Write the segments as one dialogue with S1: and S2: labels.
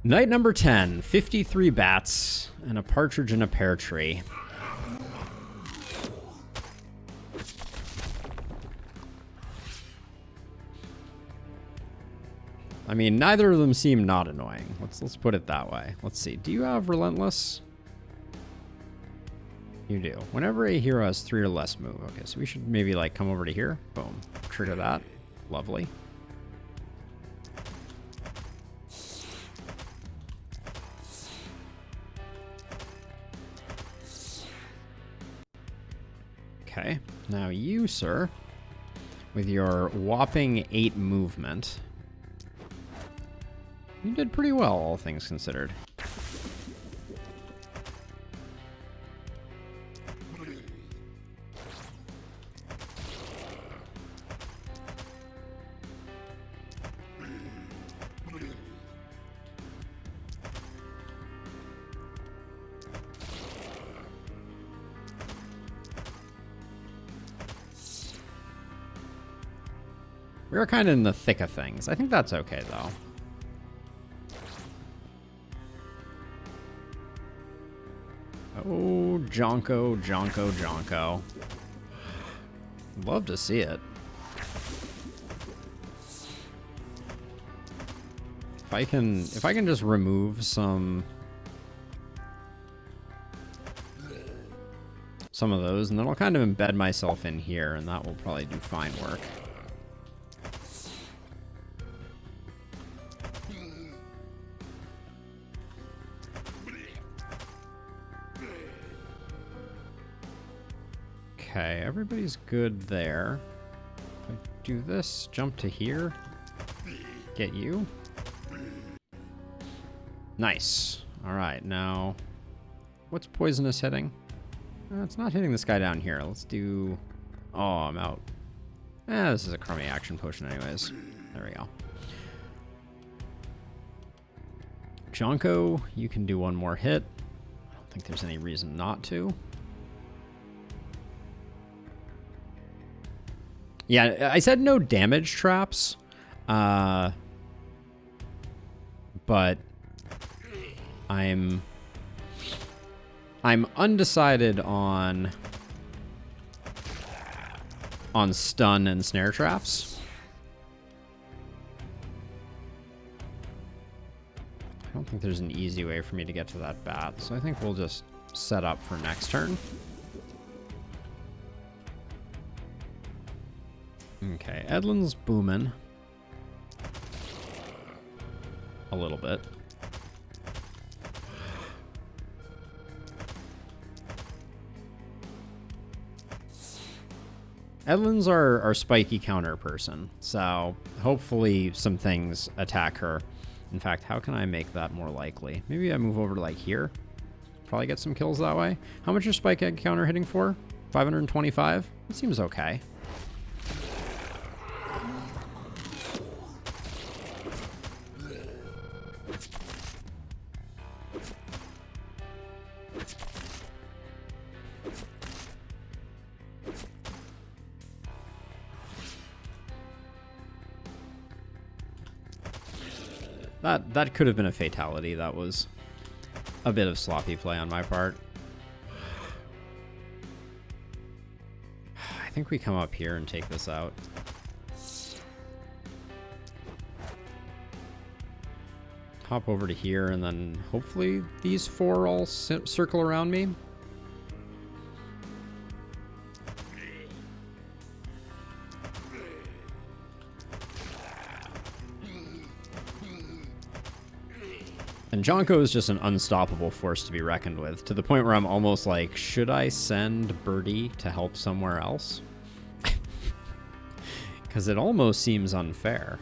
S1: Night number 10, 53 bats and a partridge in a pear tree. I mean, neither of them seem not annoying. Let's put it that way. Let's see. Do you have Relentless? You do. Whenever a hero has 3 or less move. Okay, so we should maybe like come over to here. Boom. Trigger that. Lovely. Okay. Now you, sir, with your whopping 8 movement, you did pretty well, all things considered. We're kind of in the thick of things. I think that's okay, though. Oh, Jonko, Jonko, Jonko. Love to see it. If I can just remove some of those, and then I'll kind of embed myself in here, and that will probably do fine work. Okay, everybody's good there. If I do this, jump to here, get you. Nice. All right, now, what's poisonous hitting? It's not hitting this guy down here. Let's do... Oh, I'm out. This is a crummy action potion anyways. There we go. Jonko, you can do one more hit. I don't think there's any reason not to. Yeah, I said no damage traps, but I'm undecided on stun and snare traps. I don't think there's an easy way for me to get to that bat, so I think we'll just set up for next turn. Okay, Edlin's booming a little bit. Edlin's our spiky counter person, so hopefully some things attack her. In fact, how can I make that more likely? Maybe I move over to like here. Probably get some kills that way. How much is spike egg counter hitting for? 525? It seems okay. That could have been a fatality. That was a bit of sloppy play on my part. I think we come up here and take this out. Hop over to here, and then hopefully these 4 all circle around me. And Jonko is just an unstoppable force to be reckoned with, to the point where I'm almost like, should I send Birdie to help somewhere else? Because it almost seems unfair.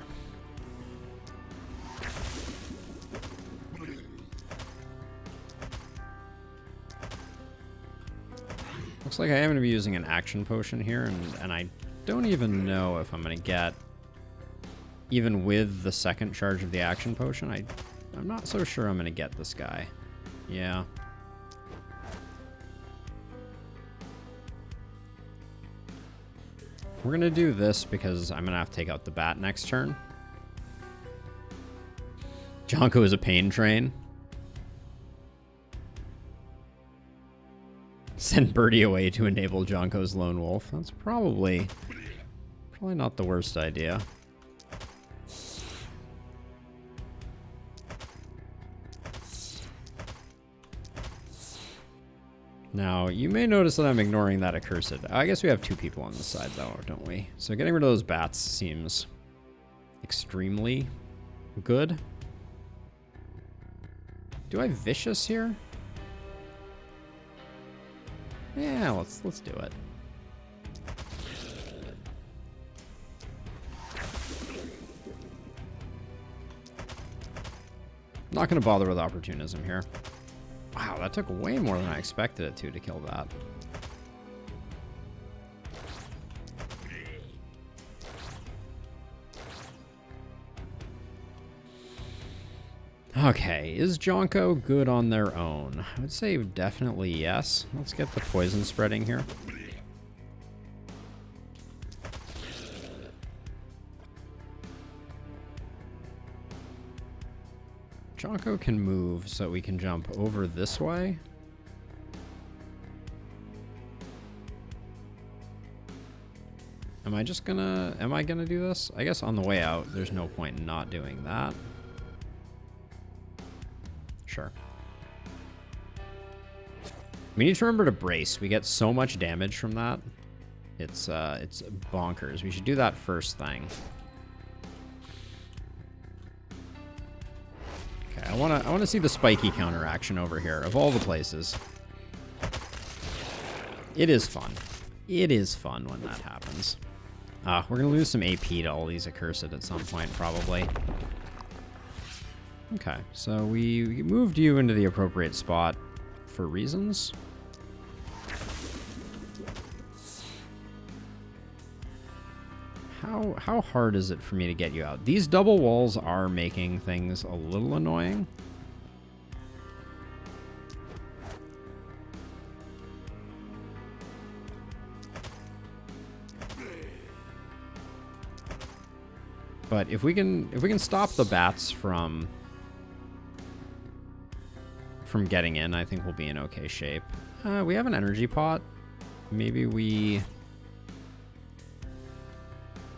S1: Looks like I am going to be using an action potion here, and I don't even know if I'm going to get, even with the second charge of the action potion, I'm not so sure I'm going to get this guy. Yeah. We're going to do this because I'm going to have to take out the bat next turn. Jonko is a pain train. Send Birdie away to enable Jonko's lone wolf. That's probably not the worst idea. Now, you may notice that I'm ignoring that accursed. I guess we have 2 people on this side, though, don't we? So getting rid of those bats seems extremely good. Do I vicious here? Yeah, let's do it. Not gonna bother with opportunism here. Wow, that took way more than I expected it to kill that. Okay, is Jonko good on their own? I would say definitely yes. Let's get the poison spreading here. Jonko can move so we can jump over this way. Am I gonna do this? I guess on the way out, there's no point in not doing that. Sure. We need to remember to brace. We get so much damage from that. It's bonkers. We should do that first thing. Okay, I wanna see the spiky counteraction over here, of all the places. It is fun. It is fun when that happens. We're gonna lose some AP to all these accursed at some point, probably. Okay, so we moved you into the appropriate spot for reasons. How hard is it for me to get you out? These double walls are making things a little annoying. But if we can stop the bats from getting in, I think we'll be in okay shape. We have an energy pot. Maybe we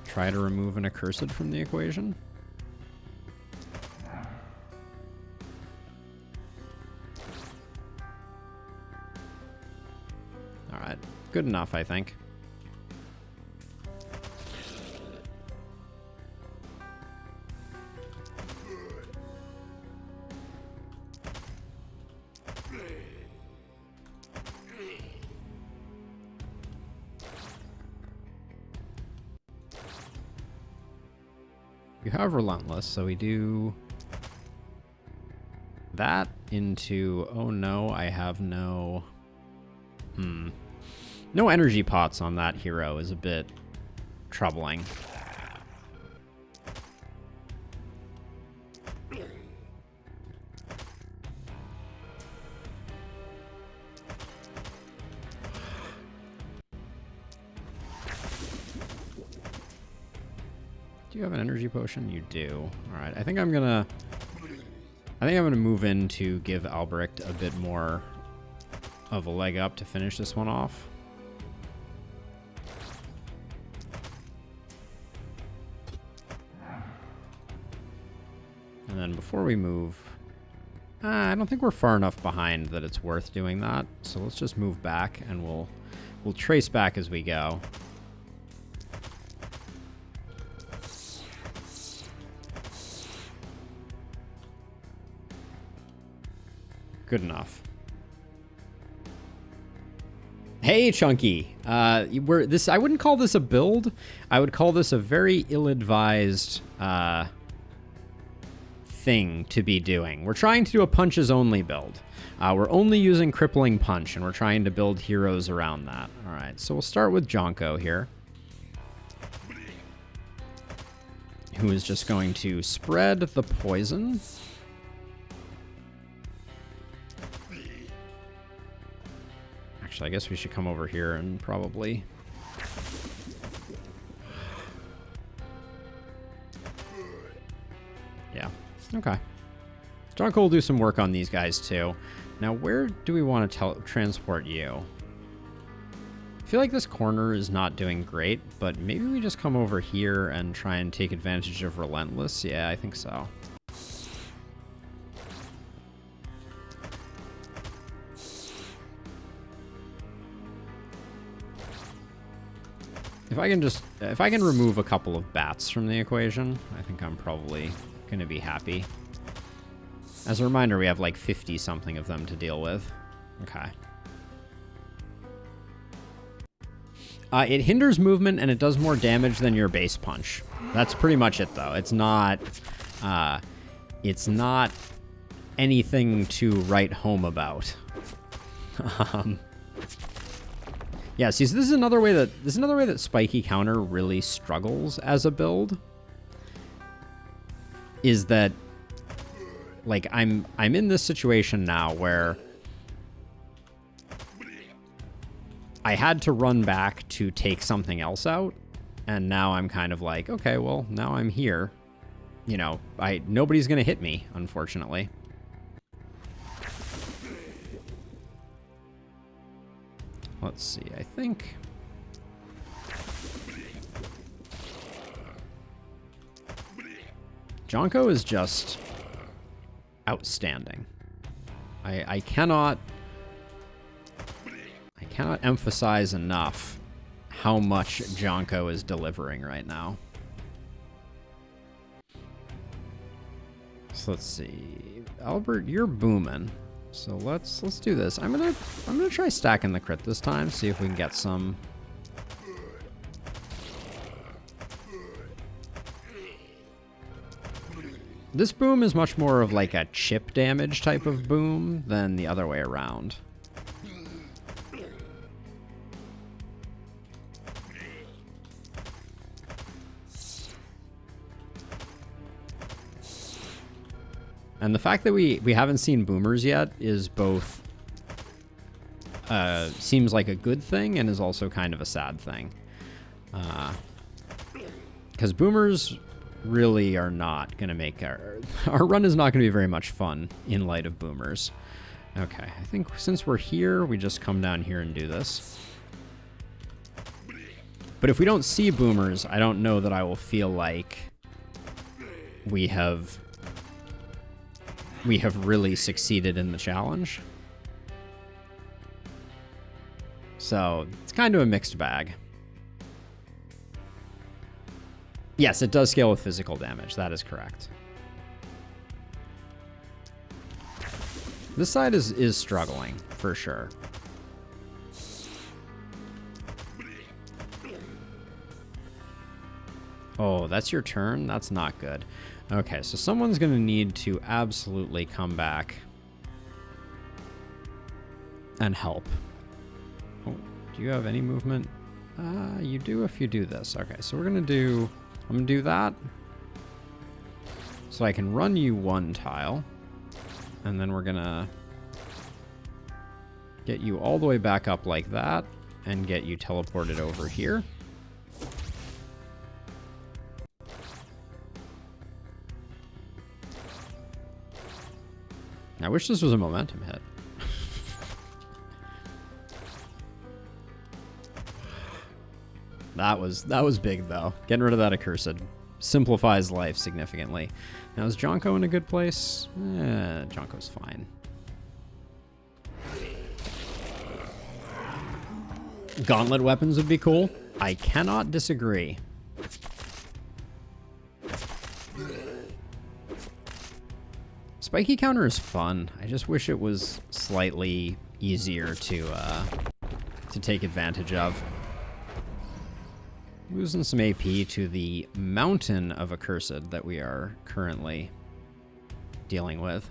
S1: try to remove an accursed from the equation. All right, good enough, I think. You have Relentless, so we do that into, oh no, I have no, no energy pots on that hero is a bit troubling. Do you have an energy potion? You do. All right. I think I'm gonna move in to give Albrecht a bit more of a leg up to finish this one off. And then before we move, I don't think we're far enough behind that it's worth doing that. So let's just move back and we'll trace back as we go. Good enough. Hey, Chunky. I wouldn't call this a build. I would call this a very ill-advised thing to be doing. We're trying to do a punches only build. We're only using crippling punch, and we're trying to build heroes around that. All right, so we'll start with Jonko here, who is just going to spread the poison. Actually, I guess we should come over here and probably... Yeah. Okay. Jonko will do some work on these guys too. Now, where do we want to transport you? I feel like this corner is not doing great, but maybe we just come over here and try and take advantage of Relentless. Yeah, I think so. If I can remove a couple of bats from the equation, I think I'm probably going to be happy. As a reminder, we have like 50 something of them to deal with. Okay. It hinders movement and it does more damage than your base punch. That's pretty much it, though. It's not anything to write home about. Yeah, see, so this is another way that Spiky Counter really struggles as a build. Is that, like, I'm in this situation now where I had to run back to take something else out, and now I'm kind of like, okay, well, now I'm here. You know, nobody's gonna hit me, unfortunately. Let's see, I think... Jonko is just outstanding. I cannot emphasize enough how much Jonko is delivering right now. So let's see. Albert, you're booming. So let's do this. I'm gonna try stacking the crit this time, see if we can get some. This boom is much more of like a chip damage type of boom than the other way around. And the fact that we haven't seen boomers yet is both seems like a good thing and is also kind of a sad thing. Because boomers really are not going to make our run is not going to be very much fun in light of boomers. Okay, I think since we're here, we just come down here and do this. But if we don't see boomers, I don't know that I will feel like we have really succeeded in the challenge. So it's kind of a mixed bag. Yes, it does scale with physical damage. That is correct. This side is struggling, for sure. Oh, that's your turn? That's not good. Okay, so someone's going to need to absolutely come back and help. Oh, do you have any movement? You do if you do this. Okay, so I'm going to do that. So I can run you one tile. And then we're going to get you all the way back up like that and get you teleported over here. I wish this was a momentum hit. That was big though. Getting rid of that accursed simplifies life significantly. Now is Jonko in a good place? Jonko's fine. Gauntlet weapons would be cool. I cannot disagree. Spiky counter is fun. I just wish it was slightly easier to take advantage of. Losing some AP to the mountain of accursed that we are currently dealing with.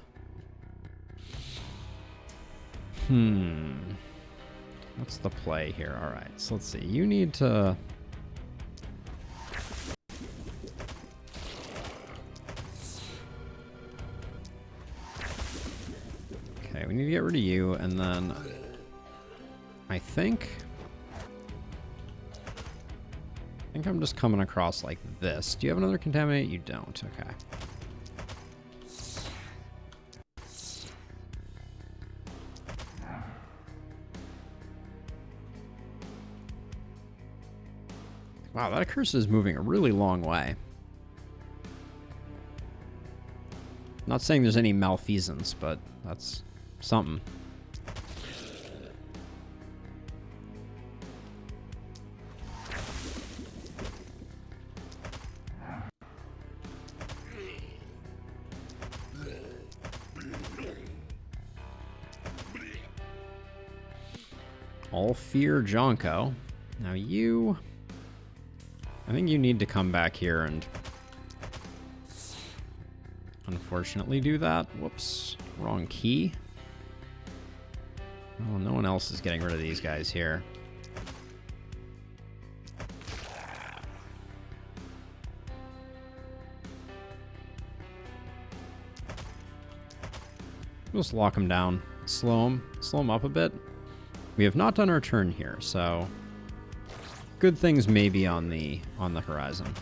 S1: What's the play here? All right, so let's see. You need to... Okay, we need to get rid of you, and then I think I'm just coming across like this. Do you have another contaminate? You don't. Okay. Wow, that curse is moving a really long way. Not saying there's any malfeasance, but that's something. All fear Jonko. Now you... I think you need to come back here and unfortunately do that. Whoops. Wrong key. Oh, no one else is getting rid of these guys here. Just lock them down. Slow them up a bit. We have not done our turn here, so good things may be on the horizon.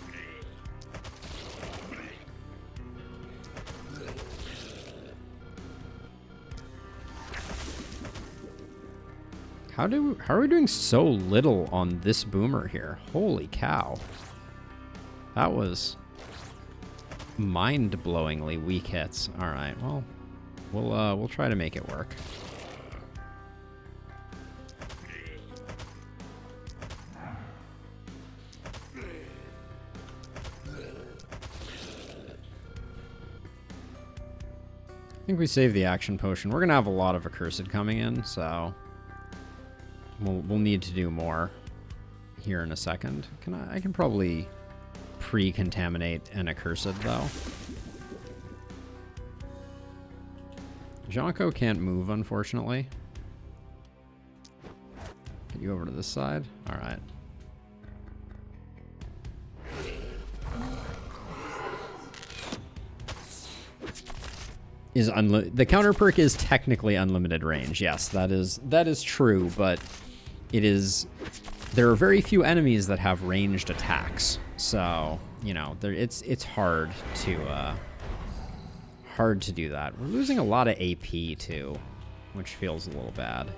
S1: How are we doing so little on this boomer here? Holy cow. That was mind-blowingly weak hits. All right, well, we'll try to make it work. I think we saved the action potion. We're gonna have a lot of accursed coming in, so we'll need to do more here in a second. I can probably pre-contaminate an accursed though. Jonko can't move, unfortunately. Get you over to this side. All right. The counter perk is technically unlimited range. Yes, that is true, but there are very few enemies that have ranged attacks. So, you know, it's hard to do that. We're losing a lot of AP too, which feels a little bad.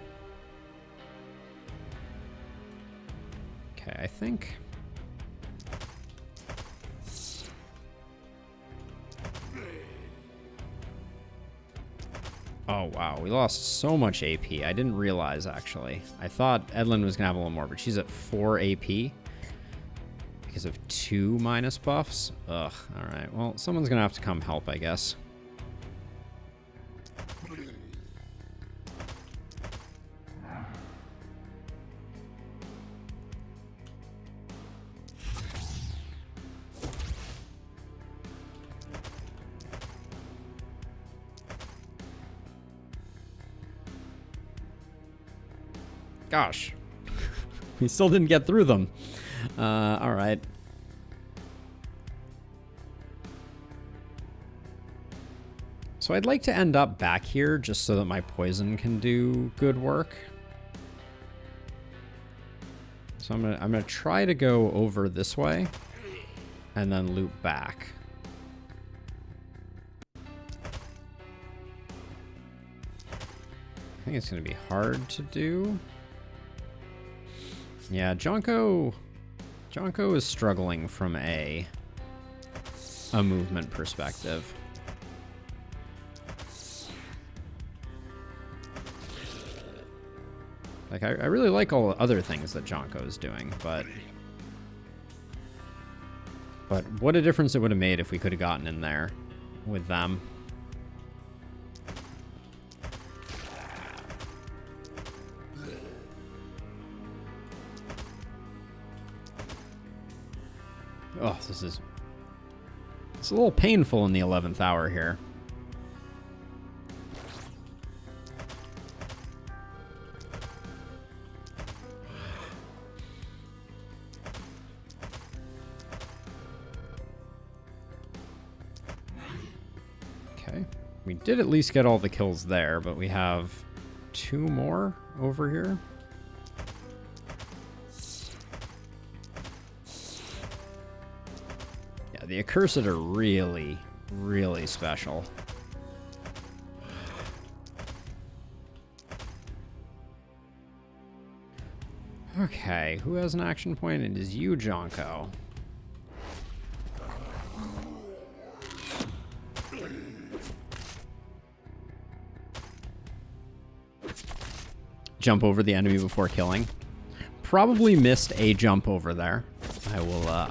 S1: Okay, I think oh, wow. We lost so much AP. I didn't realize, actually. I thought Edlin was going to have a little more, but she's at 4 AP because of 2 minus buffs. Ugh. All right. Well, someone's going to have to come help, I guess. Gosh, we still didn't get through them. All right. So I'd like to end up back here just so that my poison can do good work. So I'm gonna try to go over this way and then loop back. I think it's gonna be hard to do. Yeah, Jonko is struggling from a movement perspective. Like, I really like all the other things that Jonko is doing, but what a difference it would have made if we could have gotten in there with them. Oh, it's a little painful in the 11th hour here. Okay, we did at least get all the kills there, but we have 2 more over here. The accursed are really, really special. Okay, who has an action point? It is you, Jonko. Jump over the enemy before killing. Probably missed a jump over there. I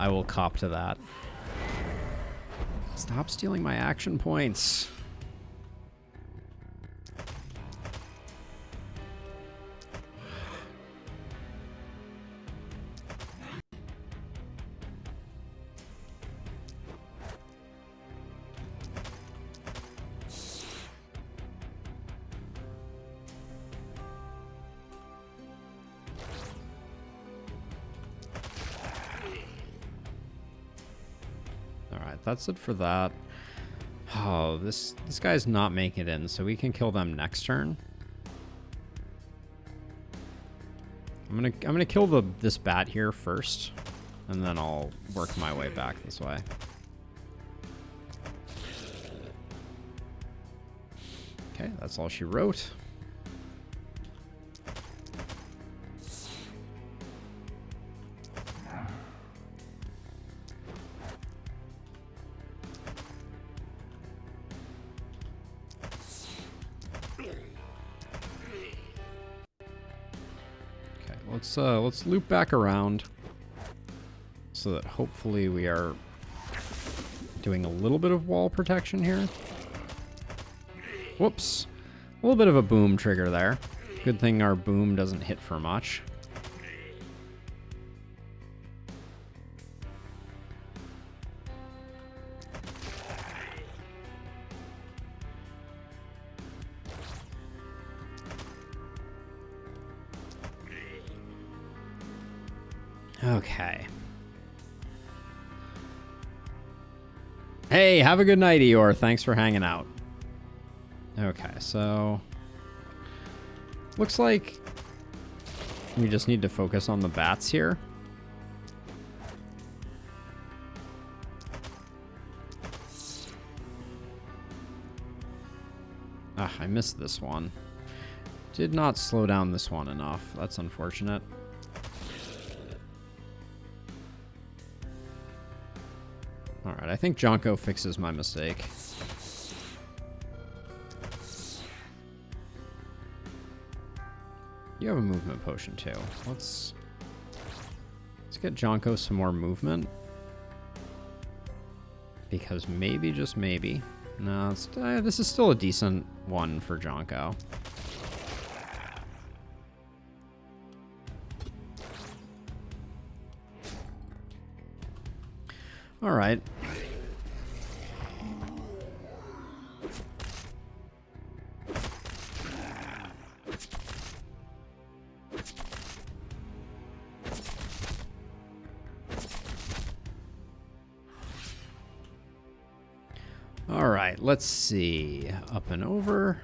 S1: will cop to that. Stop stealing my action points. That's it for that. Oh, this guy's not making it in, so we can kill them next turn. I'm gonna kill this bat here first, and then I'll work my way back this way. Okay, that's all she wrote. Let's loop back around so that hopefully we are doing a little bit of wall protection here. Whoops. A little bit of a boom trigger there. Good thing our boom doesn't hit for much. Okay. Hey, have a good night, Eeyore. Thanks for hanging out. Okay, so looks like we just need to focus on the bats here. Ah, I missed this one. Did not slow down this one enough. That's unfortunate. Alright, I think Jonko fixes my mistake. You have a movement potion too. Let's get Jonko some more movement. Because maybe, just maybe. No, this is still a decent one for Jonko. Alright. Alright, let's see. Up and over.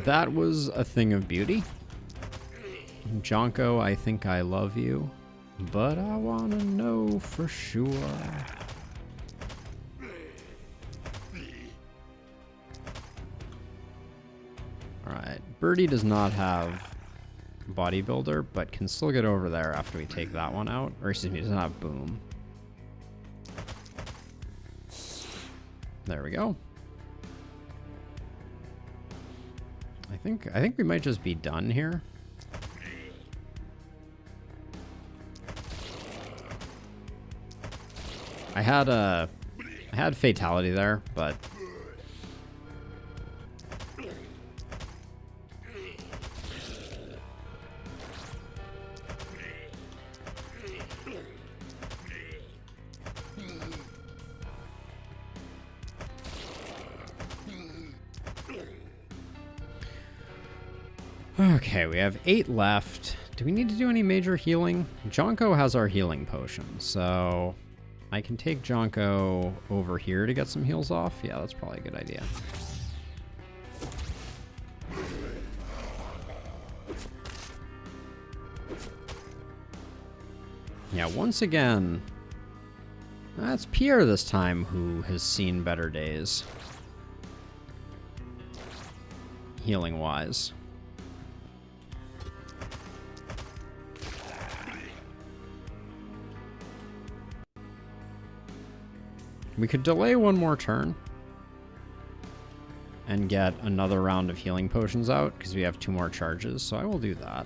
S1: That was a thing of beauty. Jonko, I think I love you, but I want to know for sure. Alright, Birdie does not have bodybuilder, but can still get over there after we take that one out. Or excuse me, does not have boom. There we go. I think we might just be done here. I had fatality there, but okay, we have 8 left. Do we need to do any major healing? Jonko has our healing potion, so I can take Jonko over here to get some heals off. Yeah, that's probably a good idea. Yeah, once again, that's Pierre this time who has seen better days. Healing-wise. We could delay one more turn and get another round of healing potions out because we have 2 more charges, so I will do that.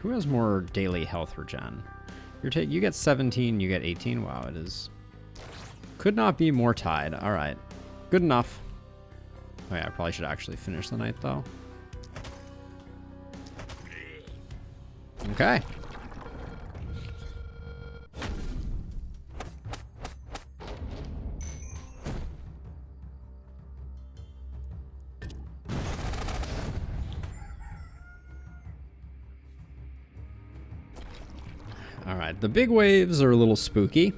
S1: Who has more daily health regen? You get 17, you get 18. Wow, it is... Could not be more tied. All right. Good enough. Oh yeah, I probably should actually finish the night, though. Okay. All right, the big waves are a little spooky.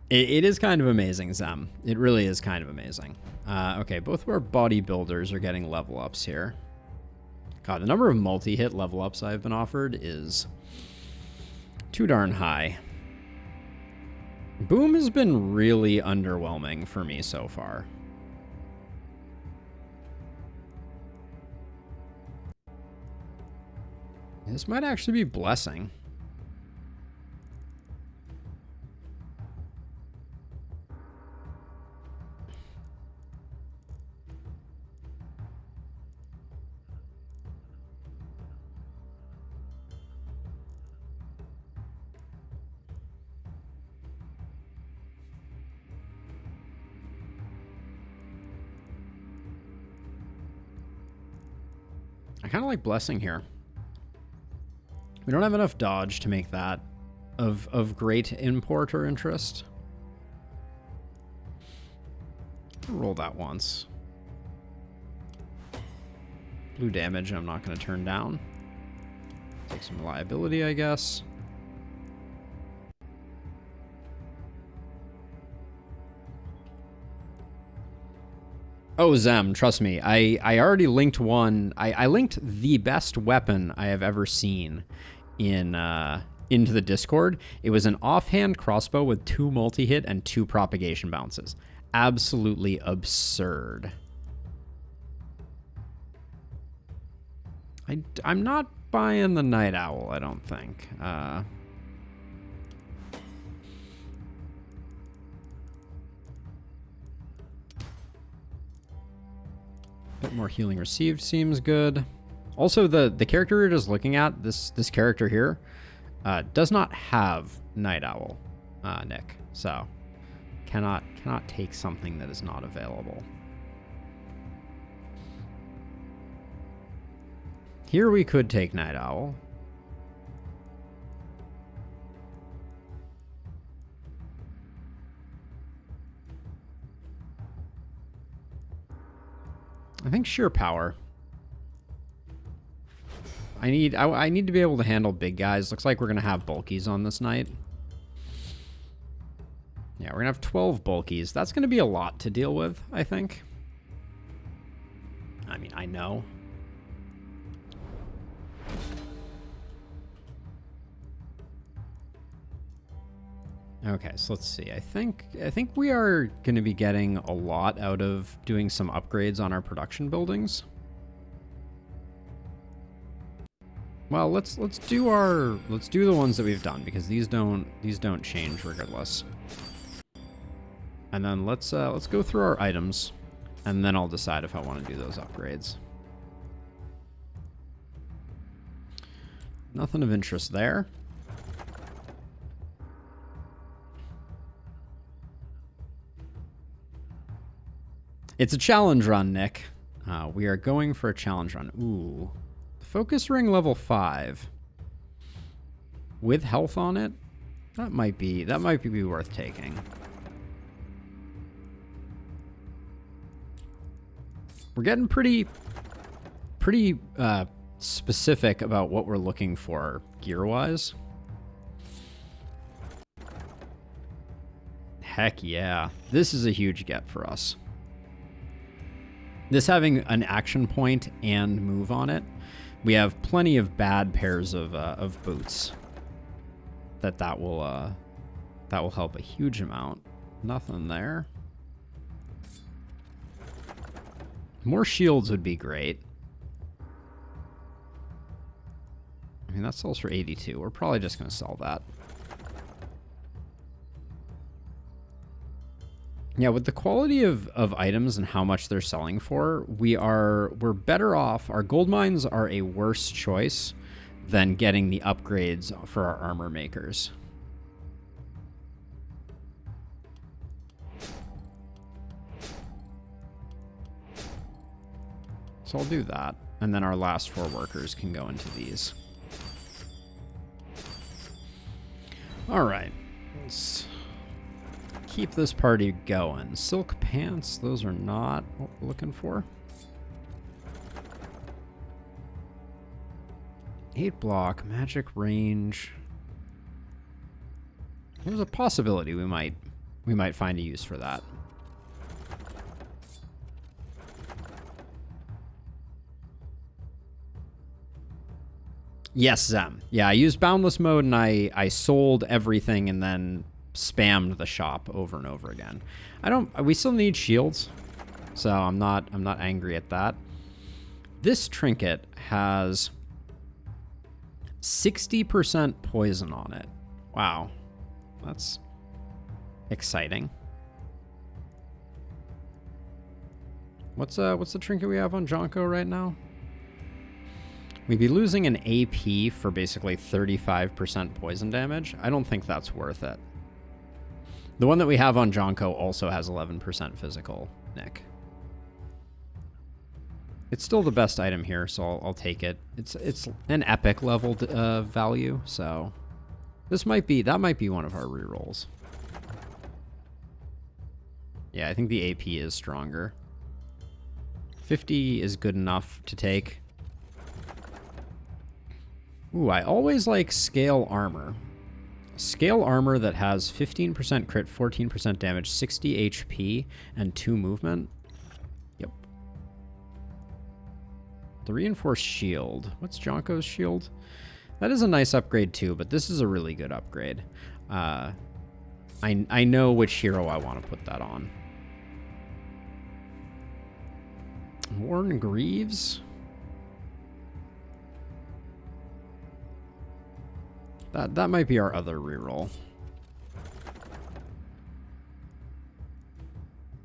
S1: It is kind of amazing, Zem. It really is kind of amazing. Okay, both of our bodybuilders are getting level ups here. God, the number of multi-hit level ups I've been offered is too darn high. Boom has been really underwhelming for me so far. This might actually be blessing. I kind of like blessing here. We don't have enough dodge to make that of great import or interest. Roll that once. Blue damage I'm not going to turn down. Take some reliability, I guess. Oh, Zem, trust me. I already linked one. I linked the best weapon I have ever seen into the Discord. It was an offhand crossbow with 2 multi-hit and 2 propagation bounces. Absolutely absurd. I'm not buying the Night Owl, I don't think. Bit more healing received seems good. Also, the character you're just looking at, this character here, does not have Night Owl, Nick. So cannot take something that is not available. Here we could take Night Owl. I think sheer power. I need to be able to handle big guys. Looks like we're gonna have bulkies on this night. Yeah, we're gonna have 12 bulkies. That's gonna be a lot to deal with, I think. I mean, I know. Okay, so let's see. I think we are going to be getting a lot out of doing some upgrades on our production buildings. Well, let's do the ones that we've done because these don't change regardless. And then let's go through our items, and then I'll decide if I want to do those upgrades. Nothing of interest there. It's a challenge run, Nick. We are going for a challenge run. Ooh. Focus ring level 5. With health on it? That might be worth taking. We're getting pretty specific about what we're looking for gear-wise. Heck yeah. This is a huge get for us. This having an action point and move on it, we have plenty of bad pairs of boots that will help a huge amount. Nothing there. More shields would be great. I mean, that sells for 82. We're probably just going to sell that. Yeah, with the quality of items and how much they're selling for, we're better off. Our gold mines are a worse choice than getting the upgrades for our armor makers. So I'll do that. And then our last 4 workers can go into these. All right. Let's keep this party going. Silk pants, those are not what we're looking for. 8 block, magic range. There's a possibility we might find a use for that. Yes, Zem. Yeah, I used boundless mode and I sold everything and then spammed the shop over and over again. We still need shields, so I'm not angry at that. This trinket has 60% poison on it. Wow. That's exciting. What's the trinket we have on Jonko right now? We'd be losing an AP for basically 35% poison damage. I don't think that's worth it. The one that we have on Jonko also has 11% physical, Nick. It's still the best item here, so I'll take it. It's an epic level value, so that might be one of our rerolls. Yeah, I think the AP is stronger. 50 is good enough to take. Ooh, I always like scale armor. Scale armor that has 15% crit, 14% damage, 60 HP, and 2 movement. Yep. The reinforced shield. What's Jonko's shield? That is a nice upgrade too, but this is a really good upgrade. I know which hero I want to put that on. Worn Greaves. That might be our other reroll.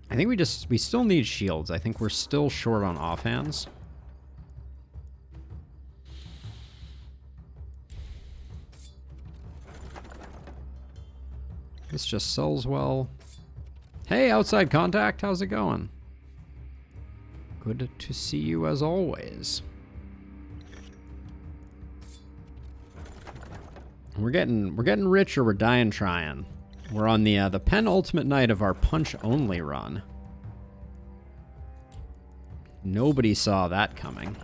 S1: I think we still need shields. I think we're still short on offhands. This just sells well. Hey, outside contact, how's it going? Good to see you as always. We're getting rich or we're dying trying. We're on the penultimate night of our punch only run. Nobody saw that coming,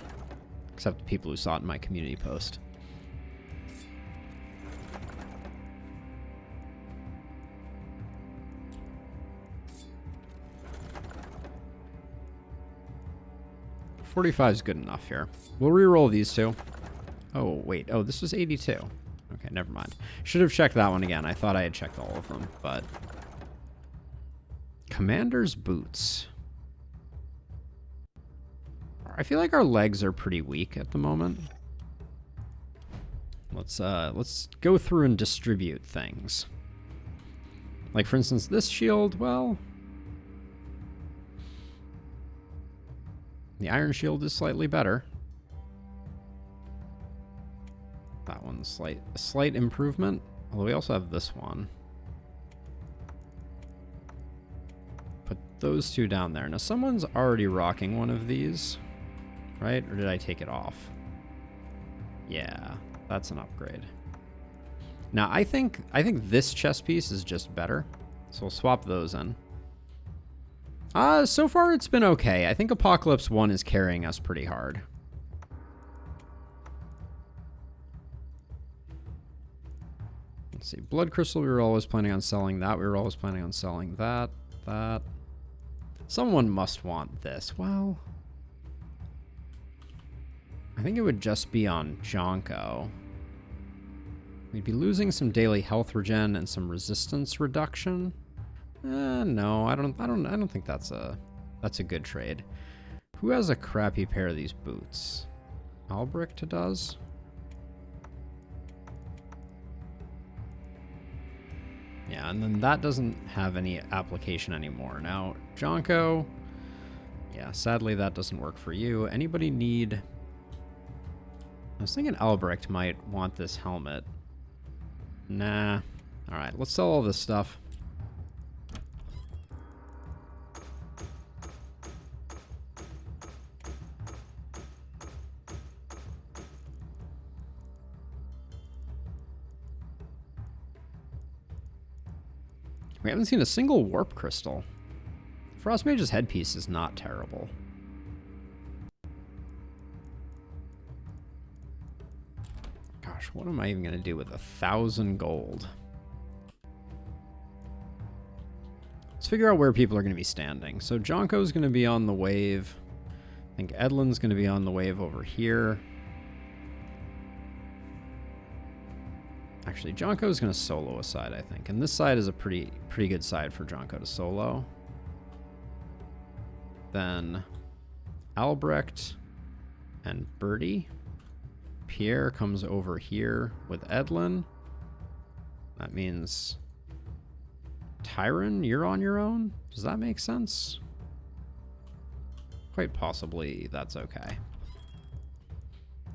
S1: except the people who saw it in my community post. $45 is good enough here. We'll re-roll these two. Oh, wait. Oh, this was 82. Okay, never mind. Should have checked that one again. I thought I had checked all of them, but... Commander's boots. I feel like our legs are pretty weak at the moment. Let's go through and distribute things. Like, for instance, this shield, well... The iron shield is slightly better. That one's a slight improvement. Although we also have this one. Put those two down there. Now someone's already rocking one of these, right? Or did I take it off? Yeah, that's an upgrade. Now I think this chest piece is just better. So we'll swap those in. So far it's been okay. I think Apocalypse 1 is carrying us pretty hard. Let's see. Blood Crystal, we were always planning on selling that. We were always planning on selling that. That. Someone must want this. Well, I think it would just be on Jonko. We'd be losing some daily health regen and some resistance reduction. No, I don't think that's a good trade. Who has a crappy pair of these boots? Albrecht does. Yeah, and then that doesn't have any application anymore. Now, Jonko, yeah, sadly that doesn't work for you. Anybody need... I was thinking Albrecht might want this helmet. Nah. Alright, let's sell all this stuff. We haven't seen a single warp crystal. Frostmage's headpiece is not terrible. Gosh, what am I even going to do with 1,000 gold? Let's figure out where people are going to be standing. So Jonko's going to be on the wave. I think Edlin's going to be on the wave over here. Actually, Jonko's going to solo a side, I think. And this side is a pretty good side for Jonko to solo. Then Albrecht and Birdie. Pierre comes over here with Edlin. That means Tyron, you're on your own? Does that make sense? Quite possibly that's okay.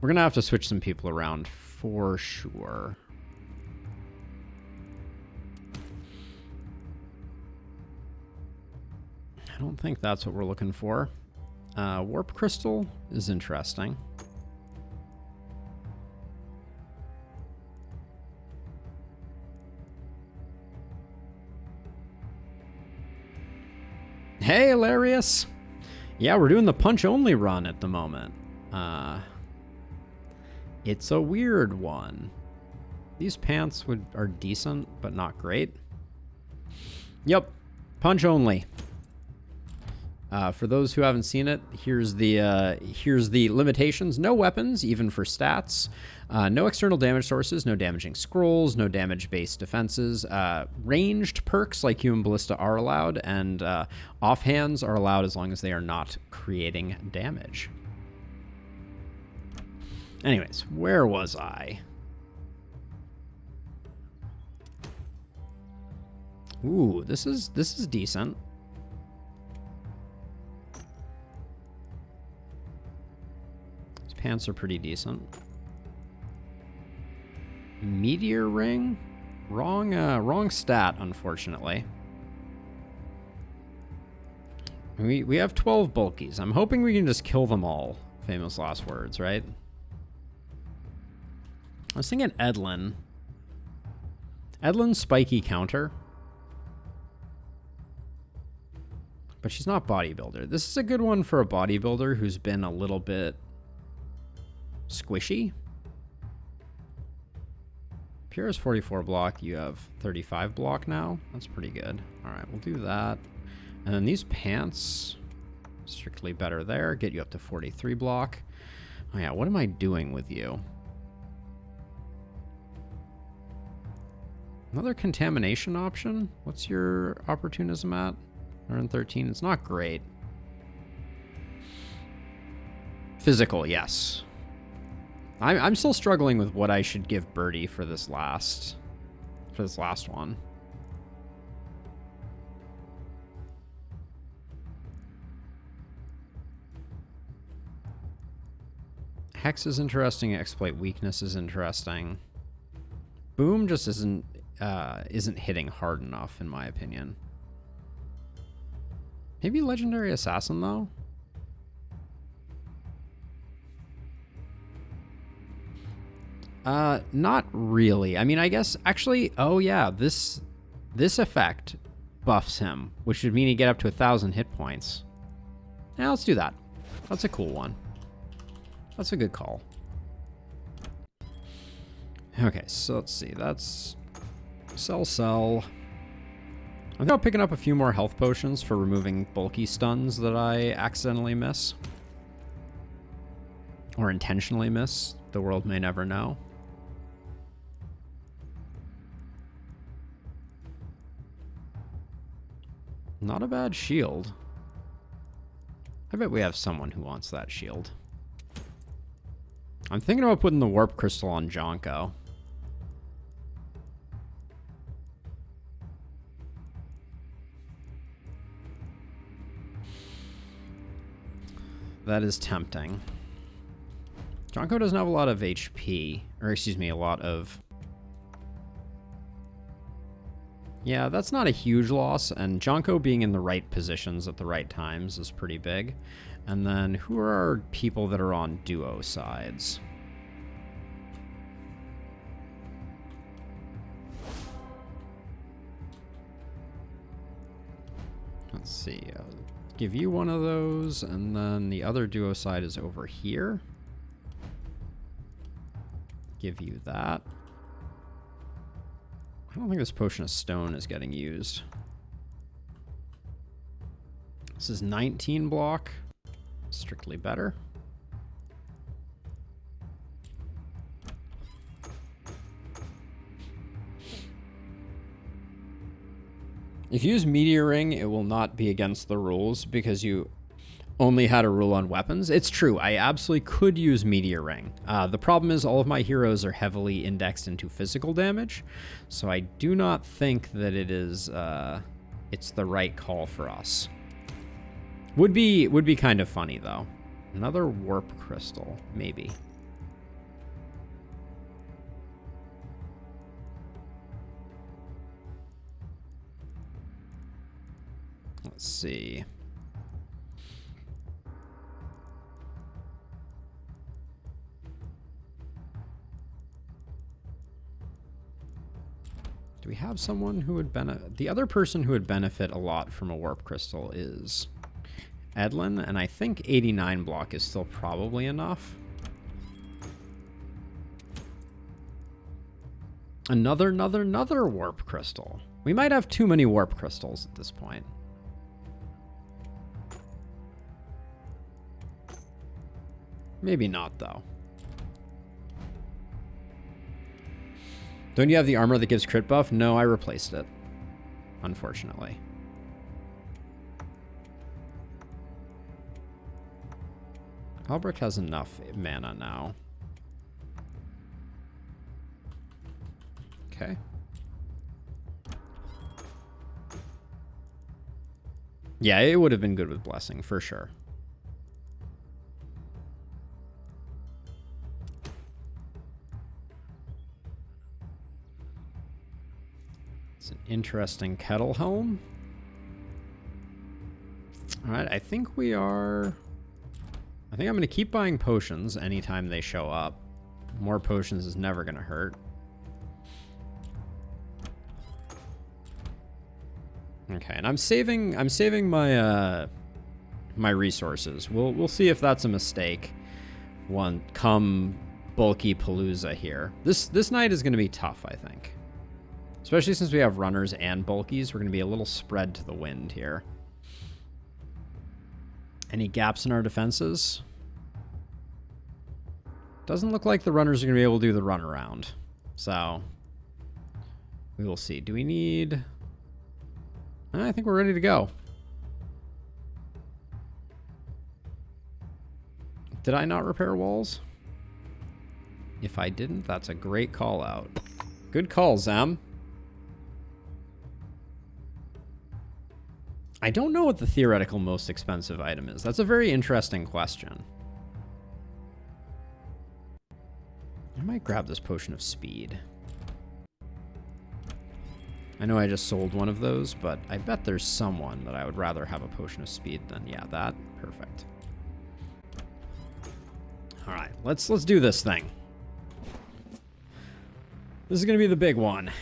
S1: We're going to have to switch some people around for sure. I don't think that's what we're looking for. Warp Crystal is interesting. Hey, Hilarious! Yeah, we're doing the punch-only run at the moment. It's a weird one. These pants are decent, but not great. Yep, punch-only. For those who haven't seen it, here's the limitations. No weapons, even for stats. No external damage sources, no damaging scrolls, no damage-based defenses. Ranged perks like Human Ballista are allowed, and offhands are allowed as long as they are not creating damage. Anyways, where was I? Ooh, this is decent. Pants are pretty decent. Meteor ring? Wrong stat, unfortunately. We have 12 bulkies. I'm hoping we can just kill them all. Famous last words, right? I was thinking Edlin. Edlin's spiky counter. But she's not bodybuilder. This is a good one for a bodybuilder who's been a little bit squishy. Pure is 44 block. You have 35 block now. That's pretty good. All right, we'll do that. And then these pants, strictly better there. Get you up to 43 block. Oh yeah, what am I doing with you? Another contamination option. What's your opportunism at? 113. It's not great. Physical, yes. I'm still struggling with what I should give Birdie for this last one. Hex is interesting. Exploit weakness is interesting. Boom just isn't hitting hard enough, in my opinion. Maybe Legendary Assassin, though? Not really. I mean, I guess, actually, oh yeah, this effect buffs him, which would mean he'd get up to 1,000 hit points. Yeah, let's do that. That's a cool one. That's a good call. Okay, so let's see. That's Sell. I think I'm picking up a few more health potions for removing bulky stuns that I accidentally miss. Or intentionally miss. The world may never know. Not a bad shield. I bet we have someone who wants that shield. I'm thinking about putting the warp crystal on Jonko. That is tempting. Jonko doesn't have a lot of HP. Or excuse me, a lot of... Yeah, that's not a huge loss, and Jonko being in the right positions at the right times is pretty big. And then, who are our people that are on duo sides? Let's see. I'll give you one of those, and then the other duo side is over here. Give you that. I don't think this potion of stone is getting used. This is 19 block. Strictly better. If you use Meteor Ring, it will not be against the rules because you only had a rule on weapons. It's true. I absolutely could use Meteor Ring. The problem is all of my heroes are heavily indexed into physical damage, so I do not think that it is it's the right call for us. Would be kind of funny though. Another warp crystal, maybe. Let's see. Do we have someone who would benefit? The other person who would benefit a lot from a warp crystal is Edlin, and I think 89 block is still probably enough. Another warp crystal. We might have too many warp crystals at this point. Maybe not, though. Don't you have the armor that gives crit buff? No, I replaced it, unfortunately. Albrecht has enough mana now. Okay. Yeah, it would have been good with Blessing, for sure. It's an interesting kettle helm. All right, I think I'm going to keep buying potions anytime they show up. More potions is never going to hurt. Okay, and I'm saving my my resources. We'll see if that's a mistake. Come bulky Palooza here. This night is going to be tough, I think. Especially since we have runners and bulkies, we're going to be a little spread to the wind here. Any gaps in our defenses? Doesn't look like the runners are going to be able to do the run around. So, we will see. Do we need... I think we're ready to go. Did I not repair walls? If I didn't, that's a great call out. Good call, Zem. I don't know what the theoretical most expensive item is. That's a very interesting question. I might grab this potion of speed. I know I just sold one of those, but I bet there's someone that I would rather have a potion of speed than, yeah, that. Perfect. All right, let's do this thing. This is going to be the big one.